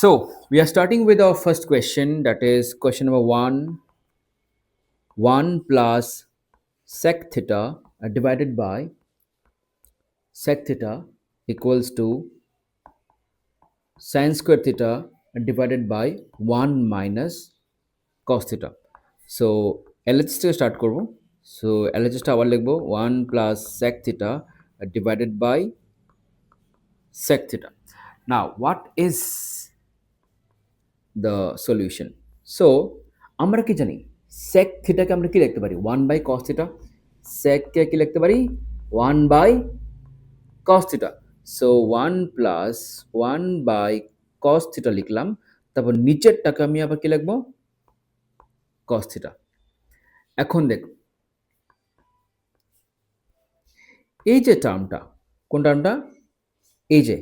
So we are starting with our first question, that is question number 1. 1 plus sec theta divided by sec theta equals to sin square theta divided by 1 minus cos theta. So LHS থেকে start করব. So LHS টা আবার লিখব 1 plus sec theta divided by sec theta. Now what is the solution? So আমরা কি জানি sec theta কে আমরা কি লিখতে পারি 1 by cos theta, sec কে কি লিখতে পারি 1 by cos theta. So 1 plus 1 by cos theta লিখলাম, তারপর নিচেরটাকে আমি আবার কি লিখব cos theta. এখন দেখো এই যে টার্মটা, কোন টার্মটা, এই যে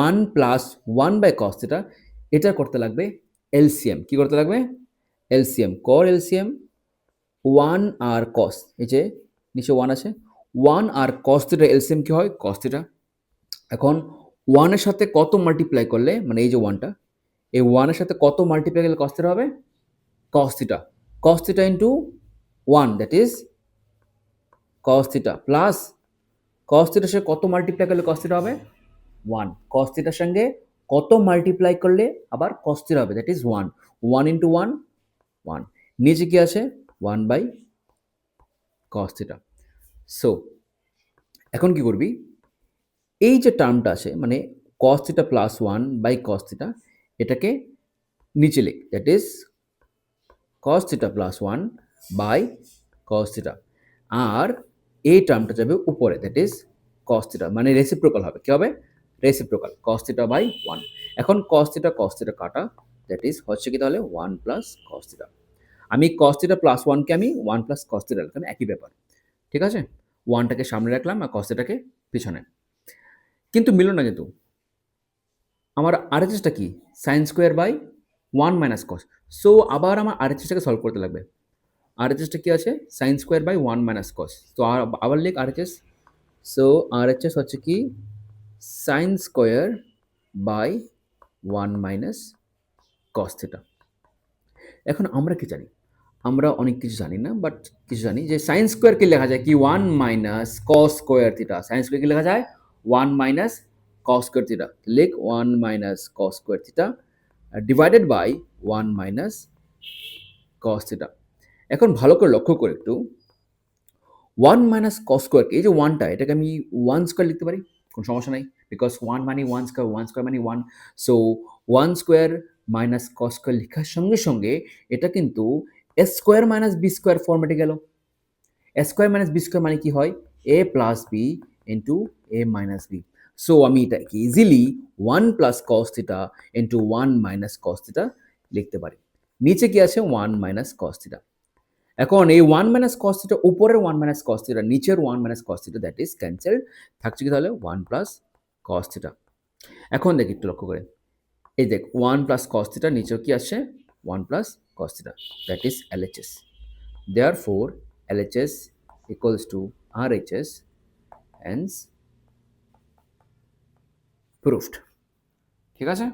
1 প্লাস 1 বাই cos theta, এটা করতে লাগবে এলসিএম। কি করতে লাগবে এলসিএম, কর এলসিএম 1 আর cos, এই যে নিচে 1 আছে, 1 আর cos theta এলসিএম কি হয় cos theta। এখন 1 এর সাথে কত মাল্টিপ্লাই করলে, মানে এই যে 1টা, এই 1 এর সাথে কত মাল্টিপ্লাই করলে cos theta হবে cos theta, cos theta into 1 that is cos theta plus cos theta এর সাথে কত মাল্টিপ্লাই করলে cos theta হবে 1, cos theta এর সঙ্গে কত মাল্টিপ্লাই করলে আবার cos theta হবে, that is 1, 1 into 1 1, নিচে কি আছে 1 by cos theta। সো এখন কি করবি, এই যে টার্মটা আছে মানে cos theta plus 1 by cos theta, এটাকে নিচে লিখ, that is cos theta plus 1 by cos theta, আর এই টার্মটা যাবে উপরে, that is cos theta, মানে রেসিপ্রোকাল হবে, কি হবে রেসিপ্রোকাল cos theta by 1। এখন cos theta কাটা, that is হচ্ছে কি তাহলে 1 plus cos theta। আমি cos theta plus 1 কে আমি 1 plus cos theta লিখলাম, একই ব্যাপার, ঠিক আছে, 1টাকে সামনে রাখলাম আর cos theta কে পিছনে। কিন্তু মিলল না, কিন্তু আমার আরএচএসটা কি sin square by 1 minus cos। So আবার আমার আরএচএসটাকে সলভ করতে লাগবে। আরএচএসটা কি আছে sin square by 1 minus cos। তো আবার লিখ আরএচএস। সো আরএচএস হচ্ছে কি sin square by 1 minus cos theta। এখন আমরা কি জানি, আমরা অনেক কিছু জানি না, বাট কিছু জানি যে sin স্কয়ার কি লেখা যায় কি 1 minus cos square theta. sin square কি লেখা যায় 1 minus cos স্কয়ার থিটা। লিখ 1 minus cos square theta divided by 1 minus cos theta। এখন ভালো করে লক্ষ্য করে একটু 1 minus cos স্কয়ার, এই যে 1টা, এটাকে আমি 1 স্কয়ার লিখতে পারি, কোনো সমস্যা নাই, বিকজ 1 মানে 1 স্কয়ার, 1 স্কয়ার মানে 1। So 1 square minus cos square লেখার সঙ্গে সঙ্গে এটা কিন্তু a square minus b square ফরম্যাটে গেল। a square minus b square মানে কি হয় a plus b into a minus b। So আমি এটাকে easily 1 plus cos theta into 1 minus cos theta লিখতে পারি। নিচে কি আছে 1 মাইনাস cos theta। এখন এই 1 মাইনাস cos theta উপরের 1 মাইনাস cos theta নিচের 1 minus cos theta, that is cancelled, থাকছে কি তাহলে 1 প্লাস cos theta। এখন দেখ একটু লক্ষ্য করে, এই দেখ 1 প্লাস cos theta, নিচেও কি আসছে 1 plus cos theta, that is LHS। Therefore LHS equals to RHS, hence proved। ঠিক আছে।